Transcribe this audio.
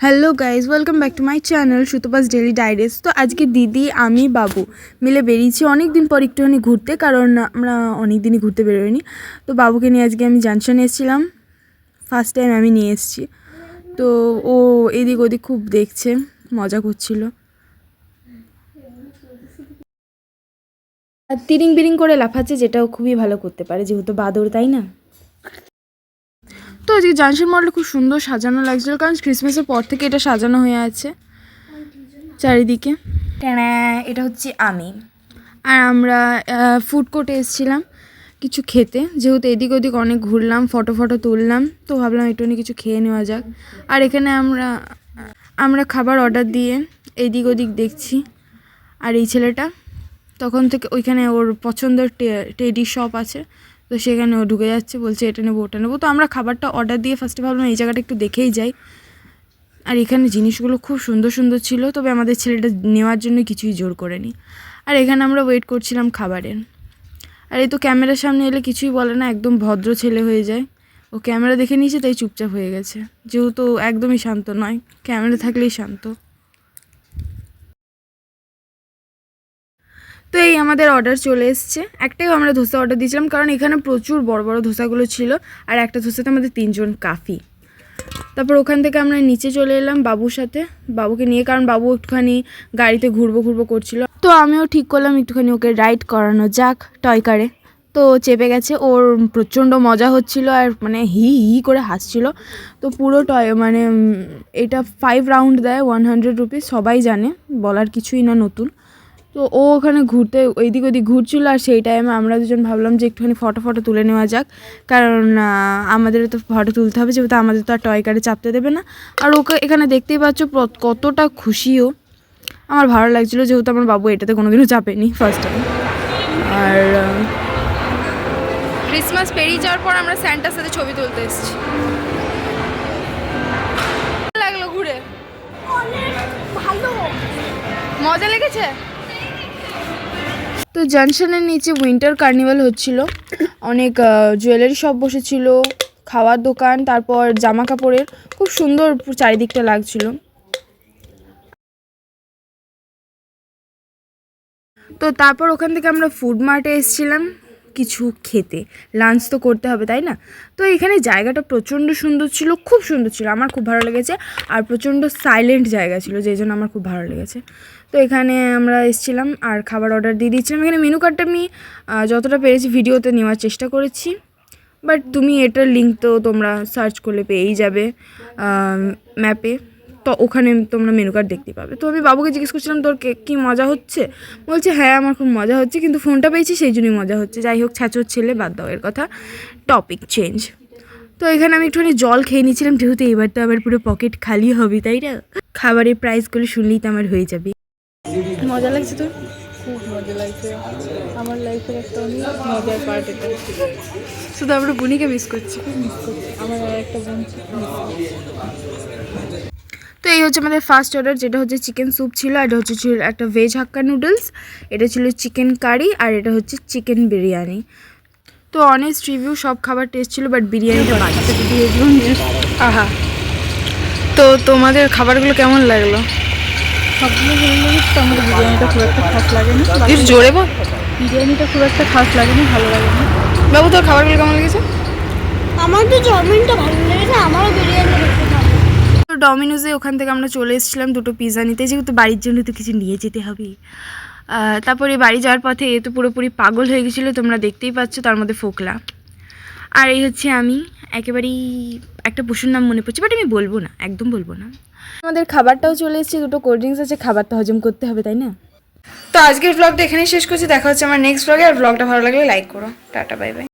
Hello guys, welcome back to my channel Sutapa's daily ডাইরিজ। তো আজকে দিদি, আমি, বাবু মিলে বেরিয়েছি অনেক দিন পর একটুখানি ঘুরতে, কারণ আমরা অনেক দিনই ঘুরতে বেরোইনি। তো বাবুকে নিয়ে আজকে আমি জাংশনে এসেছিলাম, ফার্স্ট টাইম আমি নিয়ে এসেছি। তো ও এদিক ওদিক খুব দেখছে, মজা করছিল, আর তিরিং বিরিং করে লাফাচ্ছে, যেটাও খুবই ভালো করতে পারে যেহেতু বাদর, তাই না? তো আজকে জাংশন মলটা খুব সুন্দর সাজানো লাগছিল, কারণ ক্রিসমাসের পর থেকে এটা সাজানো হয়ে আছে চারিদিকে। এটা হচ্ছে আমি, আর আমরা ফুড কোর্টে এসেছিলাম কিছু খেতে, যেহেতু এদিক ওদিক অনেক ঘুরলাম, ফটো তুললাম, তো ভাবলাম একটুখানি কিছু খেয়ে নেওয়া যাক। আর এখানে আমরা খাবার অর্ডার দিয়ে এদিক ওদিক দেখছি। আর এই ছেলেটা তখন থেকে ওইখানে ওর পছন্দের টেডি শপ আছে, তো সেখানে ও ঢুকে যাচ্ছে, বলছে এটা নেবো ওটা নেবো। তো আমরা খাবারটা অর্ডার দিয়ে ফার্স্টে ভাবলাম এই জায়গাটা একটু দেখেই যাই। আর এখানে জিনিসগুলো খুব সুন্দর সুন্দর ছিল, তবে আমাদের ছেলেটা নেওয়ার জন্য কিছুই জোর করেনি। আর এখানে আমরা ওয়েট করছিলাম খাবারের। আর এই তো ক্যামেরার সামনে এলে কিছুই বলে না, একদম ভদ্র ছেলে হয়ে যায়। ও ক্যামেরা দেখে নিয়েছে তাই চুপচাপ হয়ে গেছে, যেহেতু একদমই শান্ত নয়, ক্যামেরা থাকলেই শান্ত। তো এই আমাদের অর্ডার চলে এসছে। একটাই আমরা ধোসা অর্ডার দিয়েছিলাম, কারণ এখানে প্রচুর বড় বড় ধোসাগুলো ছিল, আর একটা ধোসাতে আমাদের 3 জন কাফি। তারপর ওখান থেকে আমরা নিচে চলে এলাম বাবুর সাথে, বাবুকে নিয়ে, কারণ বাবু একটুখানি গাড়িতে ঘুরবো করছিল। তো আমিও ঠিক করলাম একটুখানি ওকে রাইড করানো যাক টয় কারে। তো চেপে গেছে, ওর প্রচণ্ড মজা হচ্ছিল, আর মানে হি হি করে হাসছিল। তো পুরো এটা 5 রাউন্ড দেয়, 100 রুপিস, সবাই জানে, বলার কিছুই না নতুন। তো ও ওখানে ঘুরতে ওইদিক ওদিক ঘুরছিল, আর সেই টাইমে আমরা দুজন ভাবলাম যে একটুখানি ফটো তুলে নেওয়া যাক, কারণ আমাদেরও তো ফটো তুলতে হবে, যেহেতু আমাদের তো আর টয় কারে চাপতে দেবে না। আর ওকে এখানে দেখতেই পাচ্ছ কতটা খুশিও, আমার ভালো লাগছিলো, যেহেতু আমার বাবু এটাতে কোনোদিনও চাপেনি, ফার্স্ট টাইম। আর ক্রিসমাস পেরিয়ে যাওয়ার পর আমরা স্যান্টার সাথে ছবি তুলতে এসেছি। লাগলো ঘুরে? ভালো, মজা লেগেছে। তো জাংশনের নিচে উইন্টার কার্নিভাল হচ্ছিল, অনেক জুয়েলারি শপ বসেছিল, খাওয়ার দোকান, তারপর জামা কাপড়ের, খুব সুন্দর চারিদিকটা লাগছিল। তো তারপর ওখান থেকে আমরা ফুড মার্টে এসেছিলাম কিছু খেতে, লাঞ্চ তো করতে হবে, তাই না? তো এখানে জায়গাটা প্রচণ্ড সুন্দর ছিল, খুব সুন্দর ছিল, আমার খুব ভালো লেগেছে। আর প্রচণ্ড সাইলেন্ট জায়গা ছিল, যেই জন্য আমার খুব ভালো লেগেছে। তো এখানে আমরা এসেছিলাম আর খাবার অর্ডার দিয়ে দিয়েছিলাম। এখানে মেনু কার্ডটা আমি যতটা পেরেছি ভিডিওতে নেওয়ার চেষ্টা করেছি, বাট তুমি এটার লিঙ্ক তো তোমরা সার্চ করলে পেয়েই যাবে ম্যাপে, তো ওখানে তোমরা মেনু কার্ড দেখতে পাবে। তো আমি বাবুকে জিজ্ঞেস করছিলাম তোর কী মজা হচ্ছে, বলছে হ্যাঁ আমার খুব মজা হচ্ছে, কিন্তু ফোনটা পেয়েছি সেই জন্যই মজা হচ্ছে। যাই হোক, ছ্যাঁচোর ছেলে, বাদ দাও এর কথা, টপিক চেঞ্জ। তো এখানে আমি একটুখানি জল খেয়ে নিয়েছিলাম, যেহেতু এবার তো আমার পুরো পকেট খালি হবে, তাই না? খাবারের প্রাইসগুলো শুনলেই তো আমার হয়ে যাবে। মজা লাগছে তোর? খুব মজা লাগছে, আমার লাইফের একটা অনেক মজার পার্ট এটা। শুধু আমরা বুনিকে মিস করছি, আমার আর একটা বোন ছিল। তো এই হচ্ছে আমাদের ফার্স্ট অর্ডার, যেটা হচ্ছে চিকেন স্যুপ ছিল, আর এটা হচ্ছে একটা ভেজ হাক্কা নুডলস, এটা ছিল চিকেন কারি, আর এটা হচ্ছে চিকেন বিরিয়ানি। তো অনেস্ট রিভিউ, সব খাবার টেস্ট ছিল, বাট বিরিয়ানিটা বাড়িতে দিয়ে আহা। তো তোমাদের খাবারগুলো কেমন লাগলো? সবগুলো ভালো লেগেছে, আমার বিরিয়ানিটা খুব একটা খাস লাগেনি। একটু জোরে বল। বিরিয়ানিটা খুব একটা খাস লাগেনি, ভালো লাগেনি। বাবু তোর খাবারগুলো কেমন লেগেছে? আমার তো চাউমিনটা ভালো লেগেছে, আমারও বিরিয়ানি দেখতে ভালো। তো ডমিনোজে ওখান থেকে আমরা চলে এসেছিলাম 2টো পিৎজা নিতে, যেহেতু বাড়ির জন্য তো কিছু নিয়ে যেতে হবে। তারপরে বাড়ি যাওয়ার পথে এ তো পুরোপুরি পাগল হয়ে গেছিলো, তোমরা দেখতেই পাচ্ছ, তার মধ্যে ফোকলা। আর এই হচ্ছে আমি, একেবারেই একটা পশুর নাম মনে পড়ছে, বাট আমি বলবো না, একদম বলবো না। আমাদের খাবারটাও চলে এসেছে, 2টো কোল্ড ড্রিঙ্কস আছে, খাবারটা হজম করতে হবে, তাই না? তো আজকের ব্লগটা এখানেই শেষ করছি, দেখা হচ্ছে আমার নেক্সট ব্লগে। আর ব্লগটা ভালো লাগলে লাইক করো, টাটা, বাই বাই।